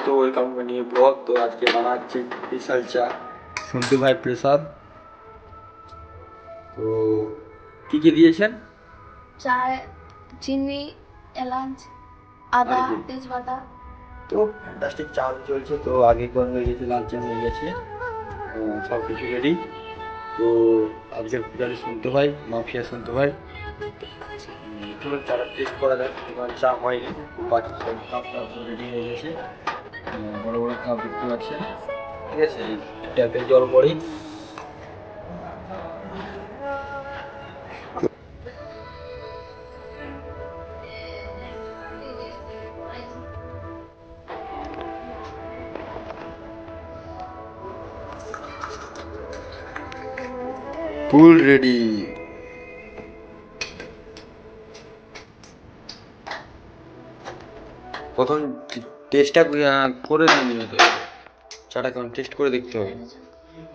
তো ওয়েলকাম নিয়ে ব্লগ। তো আজকে বানাচ্ছি স্পেশাল চা, সন্টু ভাই প্রসাদ। তো কি কি দিয়েছেন? চায়, চিনি, এলাচ, আদা, আর কি? তেজপাতা। তো ফ্যান্টাস্টিক চা চলছে। তো আগে গরম হয়ে গেছে, লাল চা হয়ে গেছে, সব কিছু রেডি। তো আজকের পূজারি সন্টু ভাই, মাফিয়া সন্টু ভাই। চলুন চাটা টেস্ট করা যাক। এবার চা হয়নি, বাকি সব কাপটা রেডি হয়ে গেছে। বড় বড় কাপ দেখতে পাচ্ছেন, ঠিক আছে। ট্যাপের জল পড়ে। Full ready. প্রথম টেস্টটা করে নিতে হবে, চাটা কেমন টেস্ট করে দেখতে হবে।